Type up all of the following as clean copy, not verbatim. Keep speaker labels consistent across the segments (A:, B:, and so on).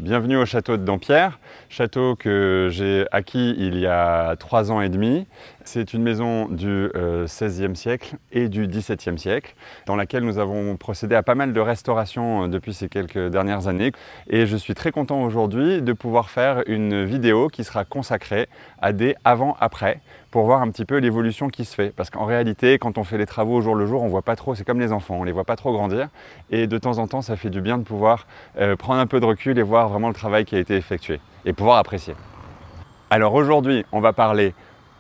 A: Bienvenue au château de Dampierre, château que j'ai acquis il y a 3 ans et demi. C'est une maison du XVIe siècle et du XVIIe siècle dans laquelle nous avons procédé à pas mal de restaurations depuis ces quelques dernières années. Et je suis très content aujourd'hui de pouvoir faire une vidéo qui sera consacrée à des avant-après pour voir un petit peu l'évolution qui se fait. Parce qu'en réalité, quand on fait les travaux au jour le jour, on ne voit pas trop, c'est comme les enfants, on ne les voit pas trop grandir. Et de temps en temps, ça fait du bien de pouvoir prendre un peu de recul et voir vraiment le travail qui a été effectué et pouvoir apprécier. Alors aujourd'hui, on va parler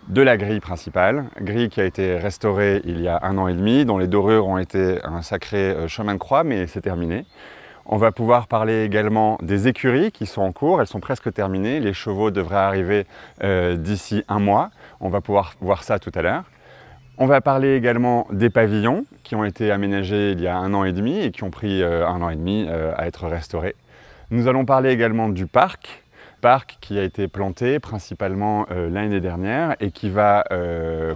A: de la grille principale, grille qui a été restaurée il y a 1 an et demi, dont les dorures ont été un sacré chemin de croix, mais c'est terminé. On va pouvoir parler également des écuries qui sont en cours, elles sont presque terminées, les chevaux devraient arriver d'ici 1 mois, on va pouvoir voir ça tout à l'heure. On va parler également des pavillons qui ont été aménagés il y a 1 an et demi et qui ont pris 1 an et demi à être restaurés. Nous allons parler également du parc qui a été planté principalement l'année dernière et qui va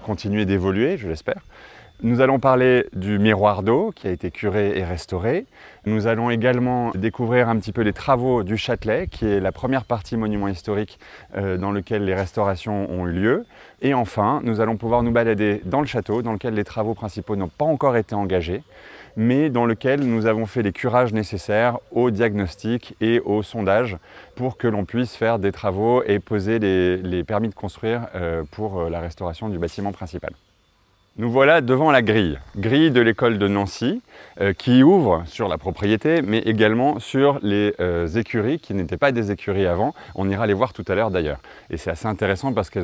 A: continuer d'évoluer, je l'espère. Nous allons parler du miroir d'eau qui a été curé et restauré. Nous allons également découvrir un petit peu les travaux du Châtelet, qui est la première partie monument historique dans lequel les restaurations ont eu lieu. Et enfin, nous allons pouvoir nous balader dans le château, dans lequel les travaux principaux n'ont pas encore été engagés, mais dans lequel nous avons fait les curages nécessaires au diagnostic et au sondage pour que l'on puisse faire des travaux et poser les permis de construire pour la restauration du bâtiment principal. Nous voilà devant la grille de l'école de Nancy qui ouvre sur la propriété mais également sur les écuries qui n'étaient pas des écuries avant. On ira les voir tout à l'heure d'ailleurs. Et c'est assez intéressant parce que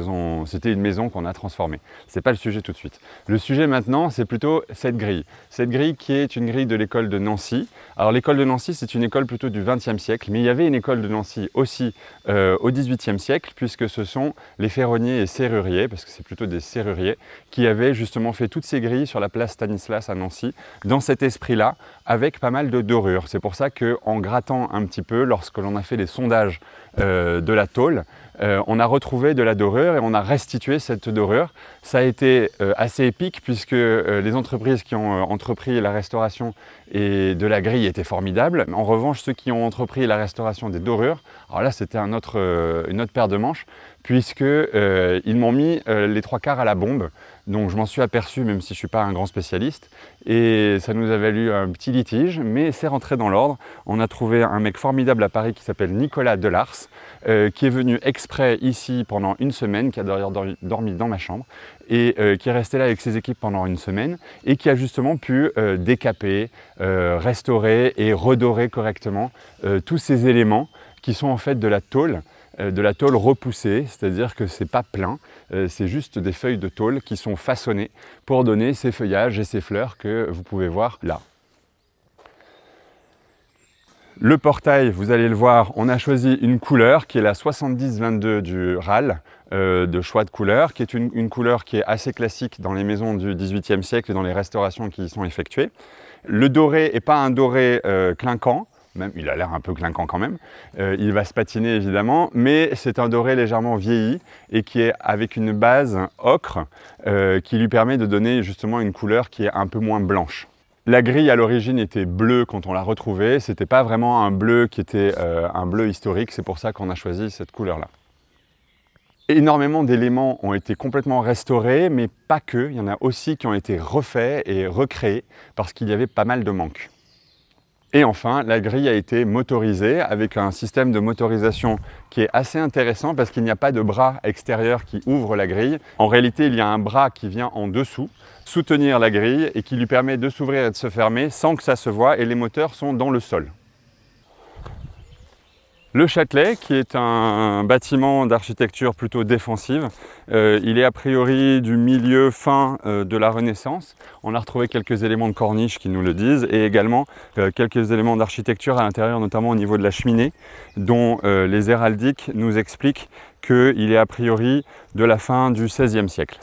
A: c'était une maison qu'on a transformée. Ce n'est pas le sujet tout de suite. Le sujet maintenant c'est plutôt cette grille. Cette grille qui est une grille de l'école de Nancy. Alors l'école de Nancy c'est une école plutôt du XXe siècle mais il y avait une école de Nancy aussi au XVIIIe siècle puisque ce sont les ferronniers et serruriers, parce que c'est plutôt des serruriers, qui avaient justement fait toutes ces grilles sur la place Stanislas à Nancy, dans cet esprit-là, avec pas mal de dorures. C'est pour ça qu'en grattant un petit peu, lorsque l'on a fait les sondages de la tôle, on a retrouvé de la dorure et on a restitué cette dorure. Ça a été assez épique puisque les entreprises qui ont entrepris la restauration et de la grille étaient formidables. En revanche, ceux qui ont entrepris la restauration des dorures, alors là c'était une autre paire de manches, puisqu'ils m'ont mis les 3/4 à la bombe. Donc je m'en suis aperçu même si je ne suis pas un grand spécialiste. Et ça nous a valu un petit litige, mais c'est rentré dans l'ordre. On a trouvé un mec formidable à Paris qui s'appelle Nicolas Delars, qui est venu exprès ici pendant 1 semaine, qui a d'ailleurs dormi dans ma chambre, et qui est resté là avec ses équipes pendant 1 semaine, et qui a justement pu décaper, restaurer et redorer correctement tous ces éléments qui sont en fait de la tôle repoussée, c'est-à-dire que c'est pas plein, c'est juste des feuilles de tôle qui sont façonnées pour donner ces feuillages et ces fleurs que vous pouvez voir là. Le portail, vous allez le voir, on a choisi une couleur qui est la 70-22 du RAL, de choix de couleur, qui est une couleur qui est assez classique dans les maisons du XVIIIe siècle et dans les restaurations qui y sont effectuées. Le doré n'est pas un doré clinquant, même, il a l'air un peu clinquant quand même, il va se patiner évidemment, mais c'est un doré légèrement vieilli et qui est avec une base ocre qui lui permet de donner justement une couleur qui est un peu moins blanche. La grille à l'origine était bleue quand on l'a retrouvée, c'était pas vraiment un bleu qui était un bleu historique, c'est pour ça qu'on a choisi cette couleur-là. Énormément d'éléments ont été complètement restaurés, mais pas que, il y en a aussi qui ont été refaits et recréés parce qu'il y avait pas mal de manques. Et enfin, la grille a été motorisée avec un système de motorisation qui est assez intéressant parce qu'il n'y a pas de bras extérieur qui ouvre la grille. En réalité, il y a un bras qui vient en dessous soutenir la grille et qui lui permet de s'ouvrir et de se fermer sans que ça se voie et les moteurs sont dans le sol. Le Châtelet, qui est un bâtiment d'architecture plutôt défensive, il est a priori du milieu fin de la Renaissance. On a retrouvé quelques éléments de corniche qui nous le disent et également quelques éléments d'architecture à l'intérieur, notamment au niveau de la cheminée, dont les héraldiques nous expliquent qu'il est a priori de la fin du XVIe siècle.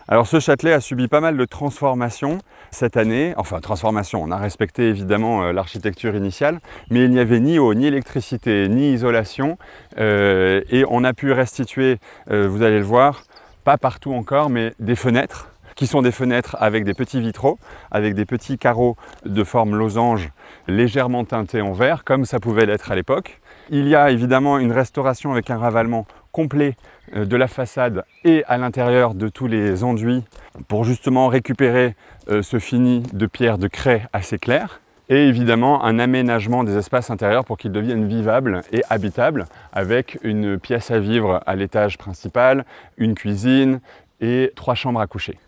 A: Alors ce Châtelet a subi pas mal de transformations cette année, enfin transformation, on a respecté évidemment l'architecture initiale, mais il n'y avait ni eau, ni électricité, ni isolation et on a pu restituer, vous allez le voir, pas partout encore, mais des fenêtres qui sont des fenêtres avec des petits vitraux, avec des petits carreaux de forme losange légèrement teintés en vert, comme ça pouvait l'être à l'époque. Il y a évidemment une restauration avec un ravalement complet de la façade et à l'intérieur de tous les enduits pour justement récupérer ce fini de pierre de craie assez clair. Et évidemment un aménagement des espaces intérieurs pour qu'ils deviennent vivables et habitables, avec une pièce à vivre à l'étage principal, une cuisine et 3 chambres à coucher.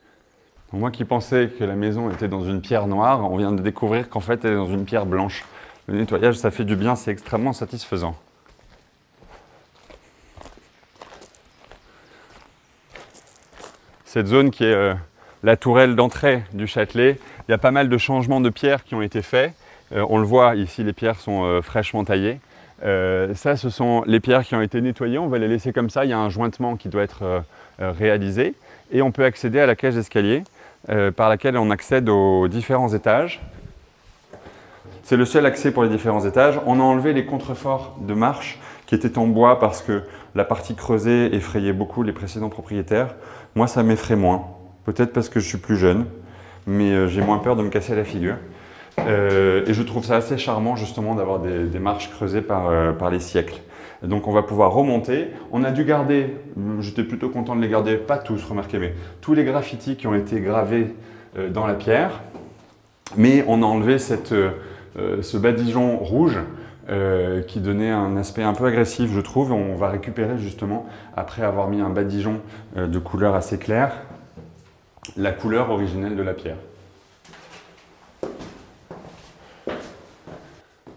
A: Donc moi qui pensais que la maison était dans une pierre noire, on vient de découvrir qu'en fait elle est dans une pierre blanche. Le nettoyage, ça fait du bien, c'est extrêmement satisfaisant. Cette zone qui est la tourelle d'entrée du Châtelet, il y a pas mal de changements de pierres qui ont été faits. On le voit ici, les pierres sont fraîchement taillées. Ça, ce sont les pierres qui ont été nettoyées. On va les laisser comme ça. Il y a un jointement qui doit être réalisé. Et on peut accéder à la cage d'escalier par laquelle on accède aux différents étages. C'est le seul accès pour les différents étages. On a enlevé les contreforts de marche qui étaient en bois parce que la partie creusée effrayait beaucoup les précédents propriétaires. Moi, ça m'effraie moins. Peut-être parce que je suis plus jeune, mais j'ai moins peur de me casser la figure. Et je trouve ça assez charmant justement d'avoir des marches creusées par les siècles. Donc on va pouvoir remonter. On a dû garder, j'étais plutôt content de les garder, pas tous, remarquez, mais tous les graffitis qui ont été gravés dans la pierre. Mais on a enlevé ce badigeon rouge qui donnait un aspect un peu agressif, je trouve. On va récupérer justement, après avoir mis un badigeon de couleur assez claire, la couleur originelle de la pierre.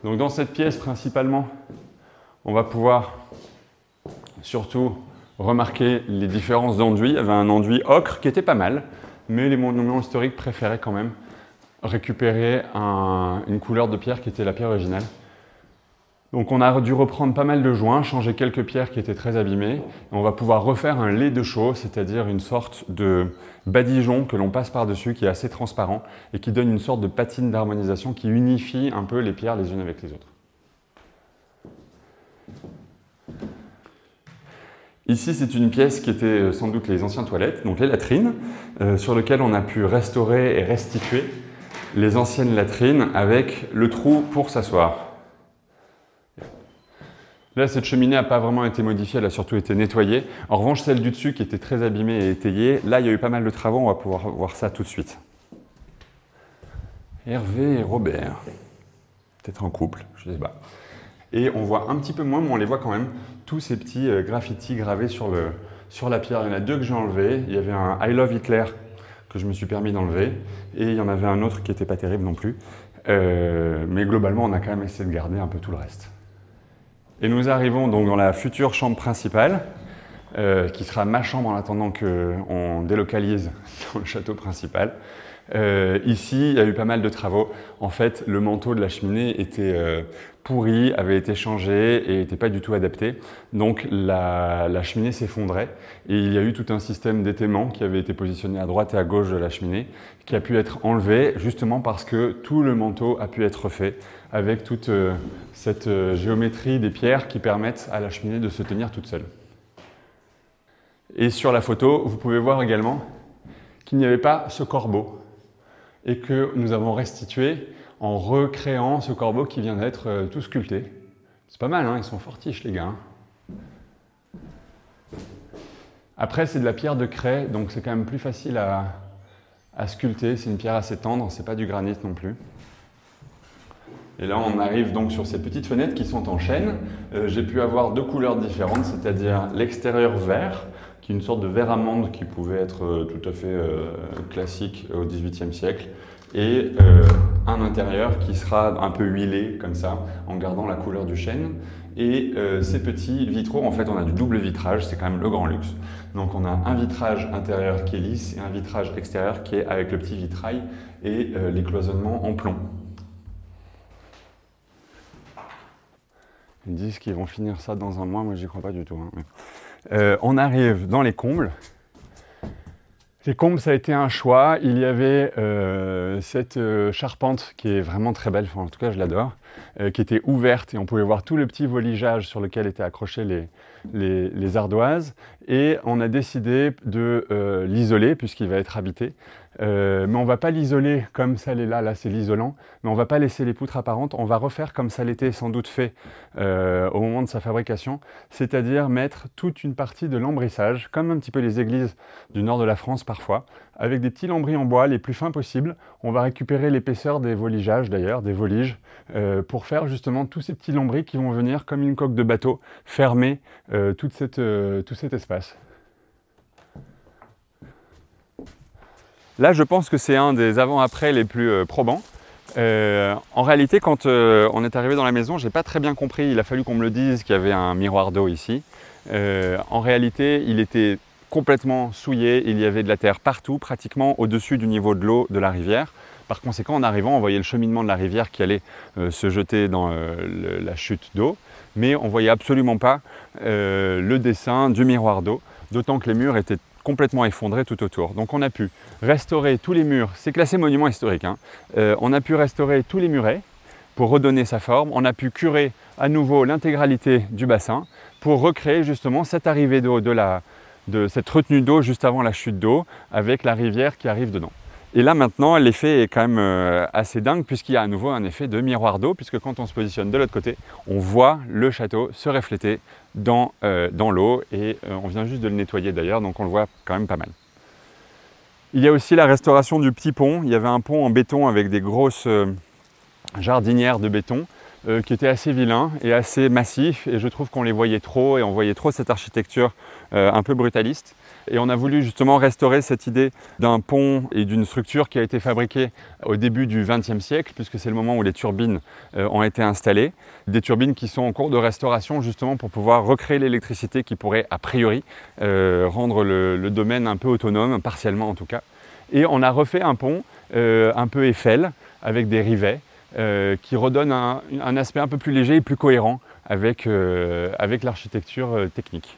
A: Donc dans cette pièce principalement, on va pouvoir surtout remarquer les différences d'enduits. Il y avait un enduit ocre qui était pas mal, mais les monuments historiques préféraient quand même récupérer une couleur de pierre qui était la pierre originale. Donc on a dû reprendre pas mal de joints, changer quelques pierres qui étaient très abîmées. Et on va pouvoir refaire un lait de chaux, c'est-à-dire une sorte de badigeon que l'on passe par-dessus, qui est assez transparent et qui donne une sorte de patine d'harmonisation qui unifie un peu les pierres les unes avec les autres. Ici, c'est une pièce qui était sans doute les anciennes toilettes, donc les latrines, sur lesquelles on a pu restaurer et restituer les anciennes latrines avec le trou pour s'asseoir. Là, cette cheminée n'a pas vraiment été modifiée, elle a surtout été nettoyée. En revanche, celle du dessus qui était très abîmée et étayée, là, il y a eu pas mal de travaux, on va pouvoir voir ça tout de suite. Hervé et Robert, peut-être en couple, je ne sais pas. Et on voit un petit peu moins, mais on les voit quand même, tous ces petits graffitis gravés sur la pierre. Il y en a 2 que j'ai enlevés. Il y avait un I Love Hitler que je me suis permis d'enlever, et il y en avait un autre qui n'était pas terrible non plus. Mais globalement, on a quand même essayé de garder un peu tout le reste. Et nous arrivons donc dans la future chambre principale, qui sera ma chambre en attendant qu'on délocalise dans le château principal. Ici, il y a eu pas mal de travaux. En fait, le manteau de la cheminée était pourri, avait été changé et n'était pas du tout adapté. Donc la cheminée s'effondrait et il y a eu tout un système d'étaiement qui avait été positionné à droite et à gauche de la cheminée, qui a pu être enlevé justement parce que tout le manteau a pu être fait avec toute cette géométrie des pierres qui permettent à la cheminée de se tenir toute seule. Et sur la photo, vous pouvez voir également qu'il n'y avait pas ce corbeau et que nous avons restitué en recréant ce corbeau qui vient d'être tout sculpté. C'est pas mal, hein, ils sont fortiches les gars. Après, c'est de la pierre de craie, donc c'est quand même plus facile à sculpter. C'est une pierre assez tendre, c'est pas du granit non plus. Et là, on arrive donc sur ces petites fenêtres qui sont en chêne. J'ai pu avoir 2 couleurs différentes, c'est-à-dire l'extérieur vert, qui est une sorte de vert amande qui pouvait être tout à fait classique au XVIIIe siècle, et un intérieur qui sera un peu huilé comme ça, en gardant la couleur du chêne. Et ces petits vitraux, en fait, on a du double vitrage, c'est quand même le grand luxe. Donc on a un vitrage intérieur qui est lisse et un vitrage extérieur qui est avec le petit vitrail et les cloisonnements en plomb. Ils disent qu'ils vont finir ça dans un mois, moi j'y crois pas du tout. Hein. On arrive dans les combles. Les combles, ça a été un choix. Il y avait cette charpente qui est vraiment très belle, enfin, en tout cas je l'adore, qui était ouverte et on pouvait voir tout le petit voligeage sur lequel étaient accrochées les ardoises. Et on a décidé de l'isoler puisqu'il va être habité. Mais on ne va pas l'isoler comme ça l'est là c'est l'isolant, mais on ne va pas laisser les poutres apparentes, on va refaire comme ça l'était sans doute fait au moment de sa fabrication, c'est-à-dire mettre toute une partie de lambrissage, comme un petit peu les églises du nord de la France parfois, avec des petits lambris en bois les plus fins possibles. On va récupérer l'épaisseur des voligeages d'ailleurs, des voliges, pour faire justement tous ces petits lambris qui vont venir comme une coque de bateau fermer tout cet espace. Là, je pense que c'est un des avant-après les plus probants. En réalité, quand on est arrivé dans la maison, je n'ai pas très bien compris, il a fallu qu'on me le dise qu'il y avait un miroir d'eau ici. En réalité, il était complètement souillé, il y avait de la terre partout, pratiquement au-dessus du niveau de l'eau de la rivière. Par conséquent, en arrivant, on voyait le cheminement de la rivière qui allait se jeter dans la chute d'eau, mais on ne voyait absolument pas le dessin du miroir d'eau, d'autant que les murs étaient complètement effondrés tout autour. Donc on a pu restaurer tous les murs, c'est classé monument historique, hein. On a pu restaurer tous les murets pour redonner sa forme, on a pu curer à nouveau l'intégralité du bassin pour recréer justement cette arrivée d'eau, de cette retenue d'eau juste avant la chute d'eau avec la rivière qui arrive dedans. Et là maintenant, l'effet est quand même assez dingue puisqu'il y a à nouveau un effet de miroir d'eau, puisque quand on se positionne de l'autre côté, on voit le château se refléter dans l'eau et on vient juste de le nettoyer d'ailleurs, donc on le voit quand même pas mal. Il y a aussi la restauration du petit pont. Il y avait un pont en béton avec des grosses jardinières de béton qui étaient assez vilains et assez massifs, et je trouve qu'on les voyait trop et on voyait trop cette architecture un peu brutaliste. Et on a voulu justement restaurer cette idée d'un pont et d'une structure qui a été fabriquée au début du XXe siècle, puisque c'est le moment où les turbines ont été installées. Des turbines qui sont en cours de restauration justement pour pouvoir recréer l'électricité qui pourrait a priori rendre le domaine un peu autonome, partiellement en tout cas. Et on a refait un pont un peu Eiffel avec des rivets qui redonnent un aspect un peu plus léger et plus cohérent avec l'architecture technique.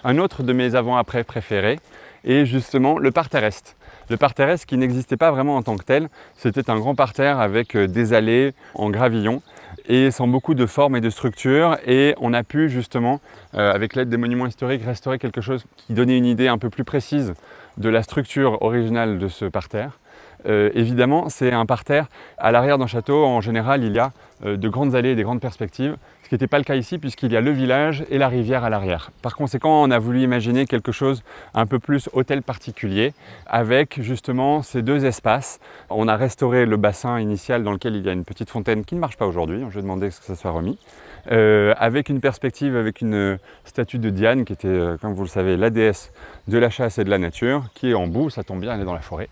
A: Un autre de mes avant-après préférés est justement le parterre est. Le parterre est qui n'existait pas vraiment en tant que tel, c'était un grand parterre avec des allées en gravillon et sans beaucoup de forme et de structure, et on a pu justement, avec l'aide des monuments historiques, restaurer quelque chose qui donnait une idée un peu plus précise de la structure originale de ce parterre. Évidemment, c'est un parterre. À l'arrière d'un château, en général, il y a de grandes allées et des grandes perspectives, ce qui n'était pas le cas ici puisqu'il y a le village et la rivière à l'arrière. Par conséquent, on a voulu imaginer quelque chose un peu plus hôtel particulier avec justement ces deux espaces. On a restauré le bassin initial dans lequel il y a une petite fontaine qui ne marche pas aujourd'hui, je vais demander que ça soit remis, avec une perspective, avec une statue de Diane qui était, comme vous le savez, la déesse de la chasse et de la nature, qui est en bout, ça tombe bien, elle est dans la forêt.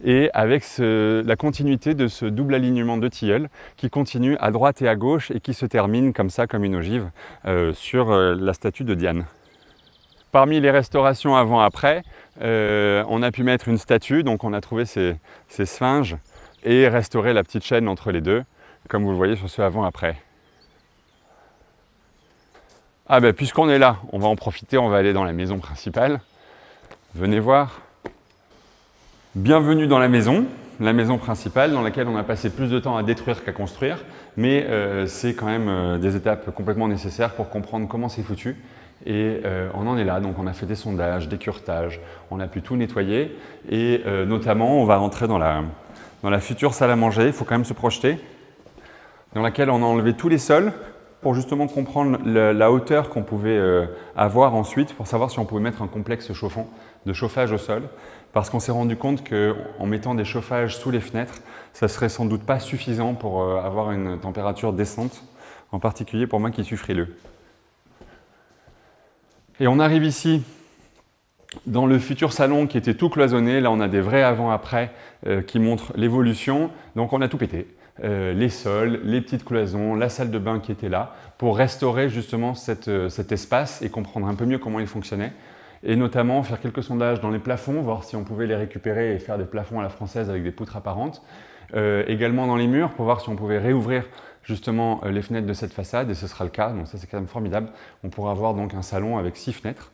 A: Et avec la continuité de ce double alignement de tilleuls qui continue à droite et à gauche et qui se termine comme ça, comme une ogive, sur la statue de Diane. Parmi les restaurations avant-après, on a pu mettre une statue, donc on a trouvé ces sphinges et restaurer la petite chaîne entre les deux, comme vous le voyez sur ce avant-après. Ah ben puisqu'on est là, on va en profiter, on va aller dans la maison principale. Venez voir. Bienvenue dans la maison principale dans laquelle on a passé plus de temps à détruire qu'à construire, mais c'est quand même des étapes complètement nécessaires pour comprendre comment c'est foutu. Et on en est là, donc on a fait des sondages, des curetages, on a pu tout nettoyer et notamment on va rentrer dans la future salle à manger, il faut quand même se projeter, dans laquelle on a enlevé tous les sols pour justement comprendre la hauteur qu'on pouvait avoir ensuite, pour savoir si on pouvait mettre un complexe chauffant de chauffage au sol. Parce qu'on s'est rendu compte qu'en mettant des chauffages sous les fenêtres, ça ne serait sans doute pas suffisant pour avoir une température décente, en particulier pour moi qui suis frileux. Et on arrive ici dans le futur salon qui était tout cloisonné. Là, on a des vrais avant-après qui montrent l'évolution. Donc on a tout pété. Les sols, les petites cloisons, la salle de bain qui était là, pour restaurer justement cet espace et comprendre un peu mieux comment il fonctionnait. Et notamment faire quelques sondages dans les plafonds, voir si on pouvait les récupérer et faire des plafonds à la française avec des poutres apparentes. Également dans les murs, pour voir si on pouvait réouvrir justement les fenêtres de cette façade, et ce sera le cas, donc ça c'est quand même formidable. On pourra avoir donc un salon avec 6 fenêtres.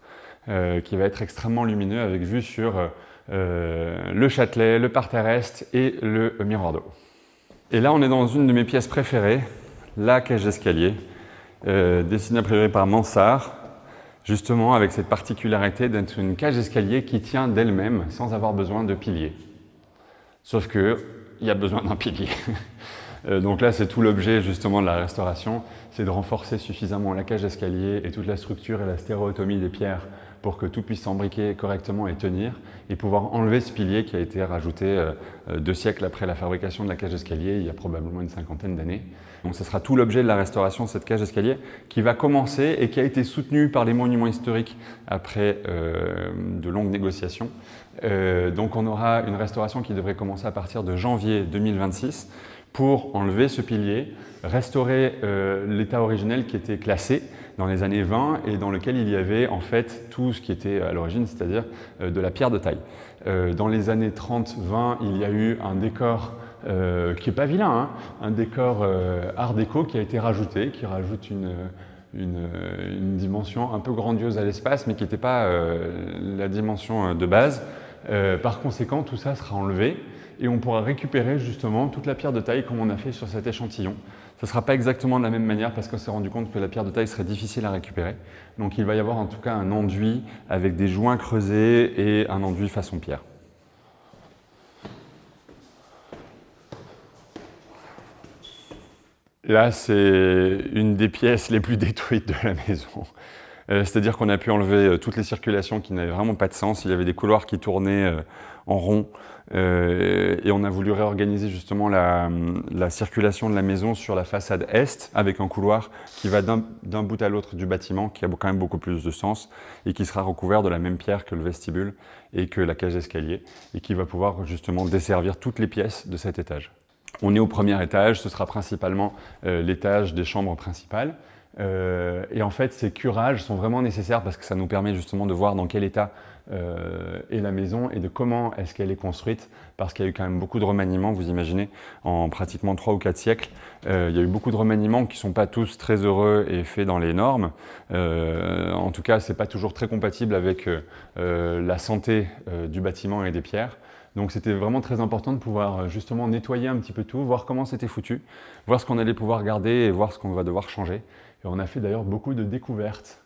A: qui va être extrêmement lumineux avec vue sur le Châtelet, le parterre est et le miroir d'eau. Et là, on est dans une de mes pièces préférées, la cage d'escalier, dessinée a priori par Mansart, justement avec cette particularité d'être une cage d'escalier qui tient d'elle-même sans avoir besoin de piliers. Sauf qu'il y a besoin d'un pilier. Donc là, c'est tout l'objet justement de la restauration, c'est de renforcer suffisamment la cage d'escalier et toute la structure et la stéréotomie des pierres pour que tout puisse s'embriquer correctement et tenir, et pouvoir enlever ce pilier qui a été rajouté 2 siècles après la fabrication de la cage d'escalier, il y a probablement une 50aine d'années. Donc ce sera tout l'objet de la restauration de cette cage d'escalier qui va commencer et qui a été soutenue par les monuments historiques après de longues négociations. Donc on aura une restauration qui devrait commencer à partir de janvier 2026 pour enlever ce pilier, restaurer l'état originel qui était classé dans les années 20 et dans lequel il y avait en fait tout ce qui était à l'origine, c'est-à-dire de la pierre de taille. Dans les années 30-20, il y a eu un décor qui n'est pas vilain, hein, un décor art déco qui a été rajouté, qui rajoute une dimension un peu grandiose à l'espace, mais qui n'était pas la dimension de base. Par conséquent, tout ça sera enlevé et on pourra récupérer justement toute la pierre de taille comme on a fait sur cet échantillon. Ça ne sera pas exactement de la même manière parce qu'on s'est rendu compte que la pierre de taille serait difficile à récupérer. Donc il va y avoir en tout cas un enduit avec des joints creusés et un enduit façon pierre. Là, c'est une des pièces les plus détruites de la maison. C'est-à-dire qu'on a pu enlever toutes les circulations qui n'avaient vraiment pas de sens. Il y avait des couloirs qui tournaient en rond et on a voulu réorganiser justement la circulation de la maison sur la façade est avec un couloir qui va d'un bout à l'autre du bâtiment, qui a quand même beaucoup plus de sens et qui sera recouvert de la même pierre que le vestibule et que la cage d'escalier et qui va pouvoir justement desservir toutes les pièces de cet étage. On est au premier étage, ce sera principalement l'étage des chambres principales. Et en fait, ces curages sont vraiment nécessaires parce que ça nous permet justement de voir dans quel état est la maison et de comment est-ce qu'elle est construite, parce qu'il y a eu quand même beaucoup de remaniements, vous imaginez, en pratiquement 3 ou 4 siècles. Il y a eu beaucoup de remaniements qui ne sont pas tous très heureux et faits dans les normes. En tout cas, ce n'est pas toujours très compatible avec la santé du bâtiment et des pierres. Donc c'était vraiment très important de pouvoir justement nettoyer un petit peu tout, voir comment c'était foutu, voir ce qu'on allait pouvoir garder et voir ce qu'on va devoir changer. Et on a fait d'ailleurs beaucoup de découvertes,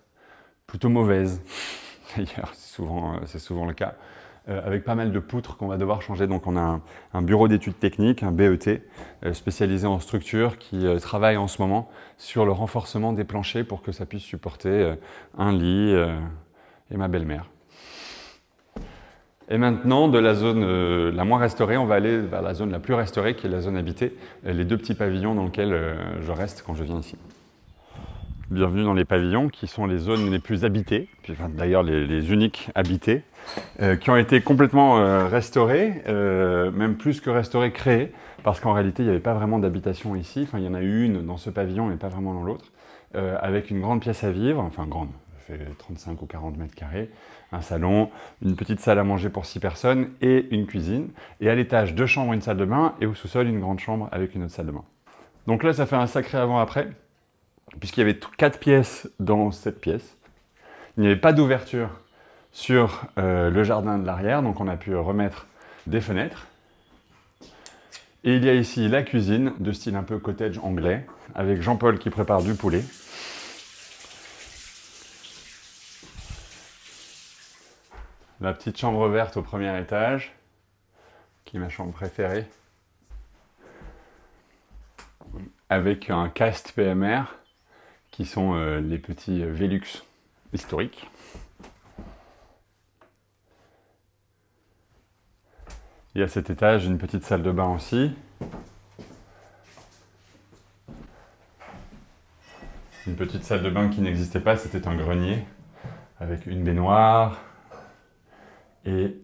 A: plutôt mauvaises, d'ailleurs c'est souvent le cas, avec pas mal de poutres qu'on va devoir changer. Donc on a un bureau d'études techniques, un BET, spécialisé en structure, qui travaille en ce moment sur le renforcement des planchers pour que ça puisse supporter un lit et ma belle-mère. Et maintenant, de la zone la moins restaurée, on va aller vers la zone la plus restaurée, qui est la zone habitée, les 2 petits pavillons dans lesquels je reste quand je viens ici. Bienvenue dans les pavillons, qui sont les zones les plus habitées, d'ailleurs les uniques habitées, qui ont été complètement restaurées, même plus que restaurées, créées, parce qu'en réalité, il n'y avait pas vraiment d'habitation ici. Enfin, il y en a eu une dans ce pavillon, mais pas vraiment dans l'autre, avec une grande pièce à vivre, enfin grande, ça fait 35 ou 40 mètres carrés, un salon, une petite salle à manger pour 6 personnes et une cuisine. Et à l'étage, 2 chambres, une salle de bain, et au sous-sol, une grande chambre avec une autre salle de bain. Donc là, ça fait un sacré avant-après, puisqu'il y avait 4 pièces dans cette pièce. Il n'y avait pas d'ouverture sur le jardin de l'arrière, donc on a pu remettre des fenêtres. Et il y a ici la cuisine, de style un peu cottage anglais, avec Jean-Paul qui prépare du poulet. La petite chambre verte au premier étage, qui est ma chambre préférée, avec un cast PMR, qui sont les petits Velux historiques. Il y a à cet étage une petite salle de bain aussi. Une petite salle de bain qui n'existait pas, c'était un grenier, avec une baignoire, et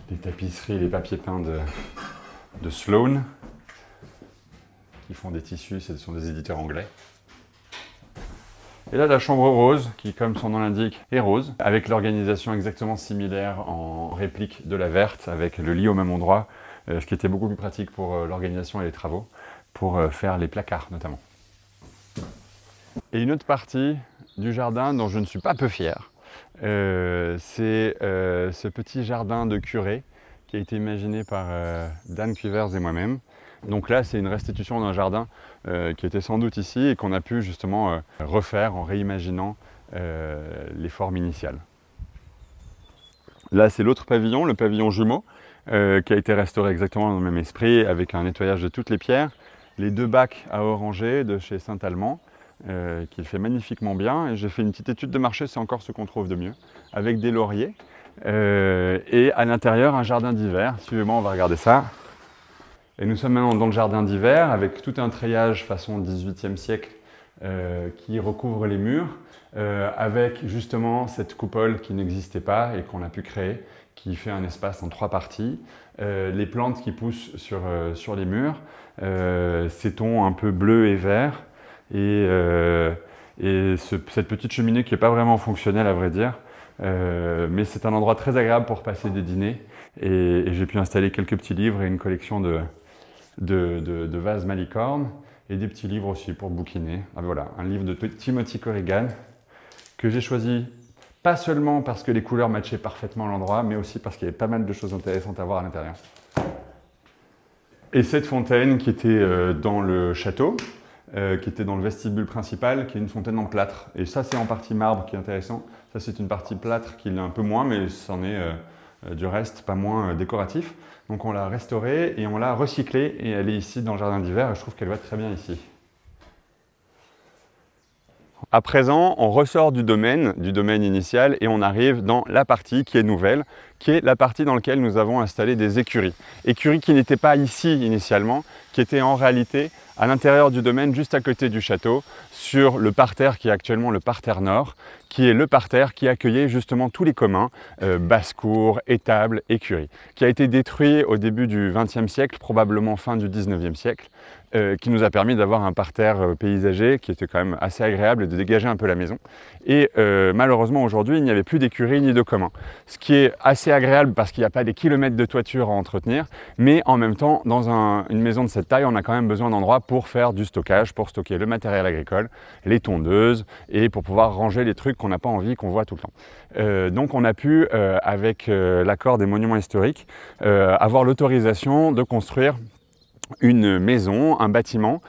A: les tapisseries et les papiers peints de Sloan, qui font des tissus, ce sont des éditeurs anglais. Et là, la chambre rose, qui, comme son nom l'indique, est rose, avec l'organisation exactement similaire en réplique de la verte, avec le lit au même endroit, ce qui était beaucoup plus pratique pour l'organisation et les travaux, pour faire les placards notamment. Et une autre partie du jardin dont je ne suis pas peu fier, c'est ce petit jardin de curé qui a été imaginé par Dan Cuivers et moi-même. Donc là, c'est une restitution d'un jardin qui était sans doute ici et qu'on a pu justement refaire en réimaginant les formes initiales. Là, c'est l'autre pavillon, le pavillon jumeau, qui a été restauré exactement dans le même esprit, avec un nettoyage de toutes les pierres. Les 2 bacs à oranger de chez Saint-Allemand, qu'il fait magnifiquement bien. Et j'ai fait une petite étude de marché, c'est encore ce qu'on trouve de mieux, avec des lauriers. Et à l'intérieur, un jardin d'hiver. Suivez-moi, on va regarder ça. Et nous sommes maintenant dans le jardin d'hiver, avec tout un treillage façon 18e siècle qui recouvre les murs, avec justement cette coupole qui n'existait pas et qu'on a pu créer, qui fait un espace en 3 parties. Les plantes qui poussent sur les murs, ces tons un peu bleus et verts, et cette petite cheminée qui n'est pas vraiment fonctionnelle à vrai dire, mais c'est un endroit très agréable pour passer des dîners, et j'ai pu installer quelques petits livres et une collection de vases Malicorne, et des petits livres aussi pour bouquiner. Ah, voilà, un livre de Timothy Corrigan, que j'ai choisi pas seulement parce que les couleurs matchaient parfaitement l'endroit, mais aussi parce qu'il y avait pas mal de choses intéressantes à voir à l'intérieur. Et cette fontaine qui était dans le château, qui était dans le vestibule principal, qui est une fontaine en plâtre. Et ça, c'est en partie marbre qui est intéressant. Ça, c'est une partie plâtre qui l'est un peu moins, mais c'en est du reste pas moins décoratif. Donc on l'a restaurée et on l'a recyclée, et elle est ici dans le jardin d'hiver, et je trouve qu'elle va très bien ici. À présent, on ressort du domaine initial, et on arrive dans la partie qui est nouvelle, qui est la partie dans laquelle nous avons installé des écuries. Écuries qui n'étaient pas ici initialement, qui étaient en réalité à l'intérieur du domaine, juste à côté du château, sur le parterre qui est actuellement le parterre nord, qui est le parterre qui accueillait justement tous les communs, basse-cour, étables, écuries, qui a été détruit au début du XXe siècle, probablement fin du XIXe siècle, qui nous a permis d'avoir un parterre paysager qui était quand même assez agréable et de dégager un peu la maison. Et malheureusement aujourd'hui, il n'y avait plus d'écurie ni de communs. Ce qui est assez agréable parce qu'il n'y a pas des kilomètres de toiture à entretenir, mais en même temps, dans une maison de cette taille, on a quand même besoin d'endroits pour faire du stockage, pour stocker le matériel agricole, les tondeuses, et pour pouvoir ranger les trucs qu'on n'a pas envie qu'on voit tout le temps. Donc on a pu, avec l'accord des monuments historiques, avoir l'autorisation de construire une maison, un bâtiment,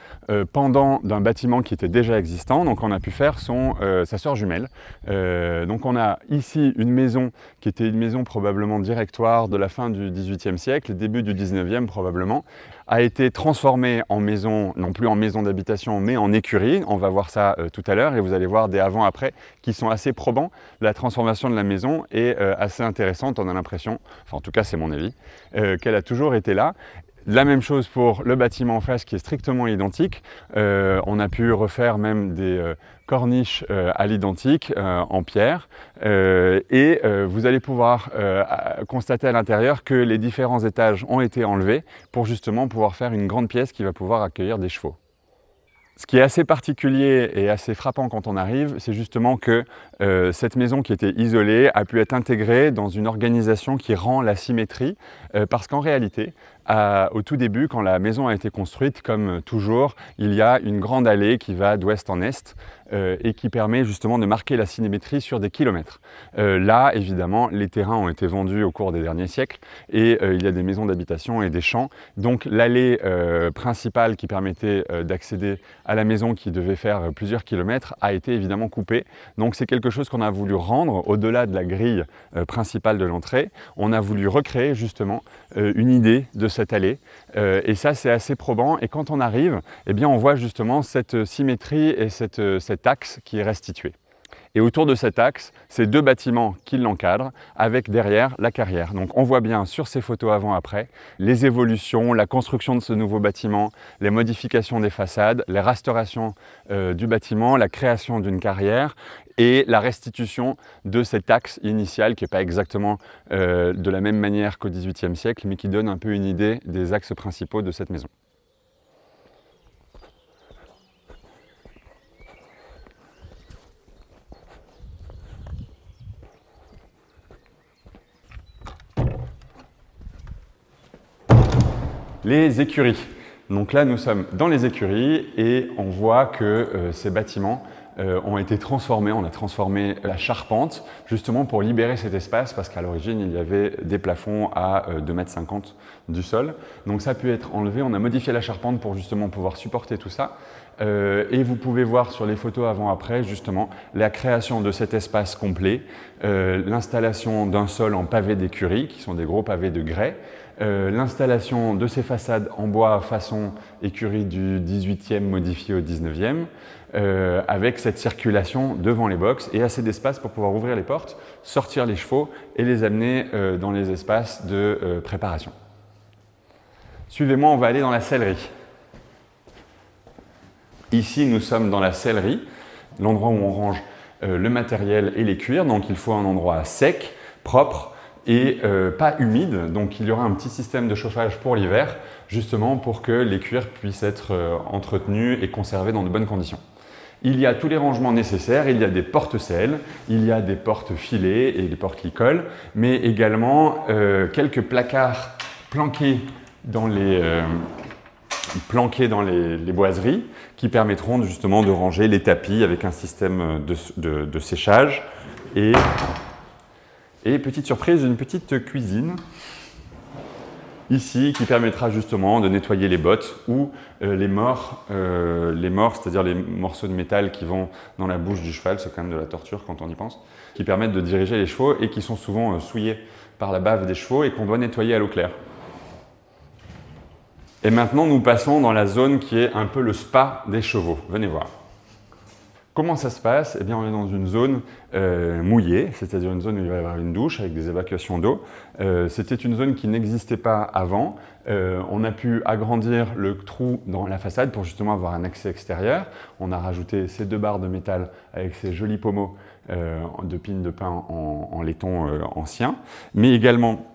A: pendant d'un bâtiment qui était déjà existant. Donc on a pu faire sa sœur jumelle. Donc on a ici une maison qui était une maison probablement directoire de la fin du XVIIIe siècle, début du XIXe probablement, a été transformée en maison, non plus en maison d'habitation, mais en écurie. On va voir ça tout à l'heure, et vous allez voir des avant-après qui sont assez probants. La transformation de la maison est assez intéressante. On a l'impression, enfin en tout cas c'est mon avis, qu'elle a toujours été là. La même chose pour le bâtiment en face qui est strictement identique. On a pu refaire même des corniches à l'identique en pierre, et vous allez pouvoir constater à l'intérieur que les différents étages ont été enlevés pour justement pouvoir faire une grande pièce qui va pouvoir accueillir des chevaux. Ce qui est assez particulier et assez frappant quand on arrive, c'est justement que cette maison qui était isolée a pu être intégrée dans une organisation qui rend la symétrie, parce qu'en réalité, au tout début, quand la maison a été construite, comme toujours, il y a une grande allée qui va d'ouest en est et qui permet justement de marquer la symétrie sur des kilomètres. Là, évidemment, les terrains ont été vendus au cours des derniers siècles, et il y a des maisons d'habitation et des champs. Donc l'allée principale qui permettait d'accéder à la maison, qui devait faire plusieurs kilomètres, a été évidemment coupée. Donc c'est quelque chose qu'on a voulu rendre au-delà de la grille principale de l'entrée. On a voulu recréer justement une idée de cette allée, et ça c'est assez probant. Et quand on arrive, eh bien, on voit justement cette symétrie et cet axe qui est restitué. Et autour de cet axe, c'est 2 bâtiments qui l'encadrent, avec derrière la carrière. Donc on voit bien sur ces photos avant-après les évolutions, la construction de ce nouveau bâtiment, les modifications des façades, les restaurations du bâtiment, la création d'une carrière et la restitution de cet axe initial qui n'est pas exactement de la même manière qu'au XVIIIe siècle, mais qui donne un peu une idée des axes principaux de cette maison. Les écuries. Donc là, nous sommes dans les écuries et on voit que ces bâtiments ont été transformés. On a transformé la charpente justement pour libérer cet espace parce qu'à l'origine, il y avait des plafonds à 2,50 m du sol. Donc ça a pu être enlevé. On a modifié la charpente pour justement pouvoir supporter tout ça. Et vous pouvez voir sur les photos avant-après justement la création de cet espace complet, l'installation d'un sol en pavé d'écurie, qui sont des gros pavés de grès, l'installation de ces façades en bois façon écurie du 18e modifiée au 19e, avec cette circulation devant les boxes et assez d'espace pour pouvoir ouvrir les portes, sortir les chevaux et les amener dans les espaces de préparation. Suivez-moi, on va aller dans la sellerie. Ici, nous sommes dans la sellerie, l'endroit où on range le matériel et les cuirs. Donc, il faut un endroit sec, propre et pas humide. Donc, il y aura un petit système de chauffage pour l'hiver, justement pour que les cuirs puissent être entretenus et conservés dans de bonnes conditions. Il y a tous les rangements nécessaires, il y a des porte-selles, il y a des porte-filets et des porte-licoles, mais également quelques placards planqués dans les boiseries qui permettront justement de ranger les tapis avec un système de séchage et petite surprise, une petite cuisine ici qui permettra justement de nettoyer les bottes ou les mors, c'est-à-dire les morceaux de métal qui vont dans la bouche du cheval, c'est quand même de la torture quand on y pense, qui permettent de diriger les chevaux et qui sont souvent souillés par la bave des chevaux et qu'on doit nettoyer à l'eau claire. Et maintenant, nous passons dans la zone qui est un peu le spa des chevaux. Venez voir. Comment ça se passe? Eh bien, on est dans une zone mouillée, c'est-à-dire une zone où il va y avoir une douche avec des évacuations d'eau. C'était une zone qui n'existait pas avant. On a pu agrandir le trou dans la façade pour justement avoir un accès extérieur. On a rajouté ces 2 barres de métal avec ces jolis pommeaux de pines de pin en laiton ancien, mais également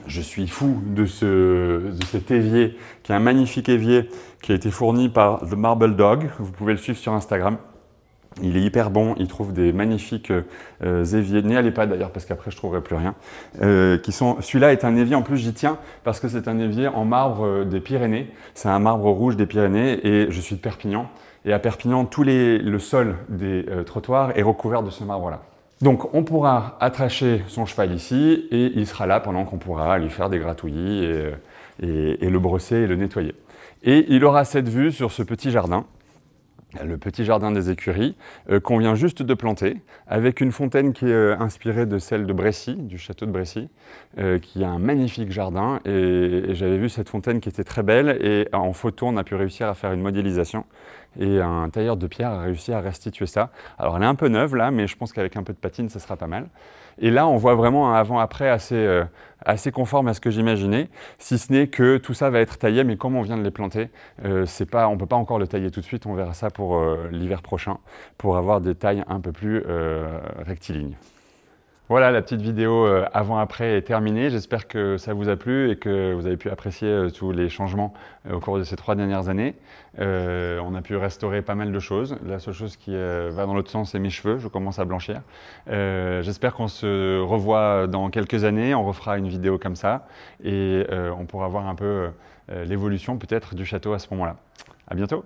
A: je suis fou de cet évier, qui est un magnifique évier qui a été fourni par The Marble Dog. Vous pouvez le suivre sur Instagram. Il est hyper bon, il trouve des magnifiques éviers. N'y allez pas d'ailleurs parce qu'après je ne trouverai plus rien. Celui-là est un évier, en plus j'y tiens parce que c'est un évier en marbre des Pyrénées. C'est un marbre rouge des Pyrénées et je suis de Perpignan. Et à Perpignan, le sol des trottoirs est recouvert de ce marbre-là. Donc on pourra attracher son cheval ici et il sera là pendant qu'on pourra lui faire des gratouillis et le brosser et le nettoyer. Et il aura cette vue sur ce petit jardin, le petit jardin des écuries qu'on vient juste de planter, avec une fontaine qui est inspirée de celle de Brécy, du château de Brécy, qui a un magnifique jardin. Et j'avais vu cette fontaine qui était très belle et en photo on a pu réussir à faire une modélisation. Et un tailleur de pierre a réussi à restituer ça. Alors elle est un peu neuve là, mais je pense qu'avec un peu de patine, ça sera pas mal. Et là, on voit vraiment un avant-après assez conforme à ce que j'imaginais, si ce n'est que tout ça va être taillé, mais comme on vient de les planter, on ne peut pas encore le tailler tout de suite, on verra ça pour l'hiver prochain, pour avoir des tailles un peu plus rectilignes. Voilà, la petite vidéo avant-après est terminée. J'espère que ça vous a plu et que vous avez pu apprécier tous les changements au cours de ces 3 dernières années. On a pu restaurer pas mal de choses. La seule chose qui va dans l'autre sens, c'est mes cheveux. Je commence à blanchir. J'espère qu'on se revoit dans quelques années. On refera une vidéo comme ça et on pourra voir un peu l'évolution peut-être du château à ce moment-là. À bientôt!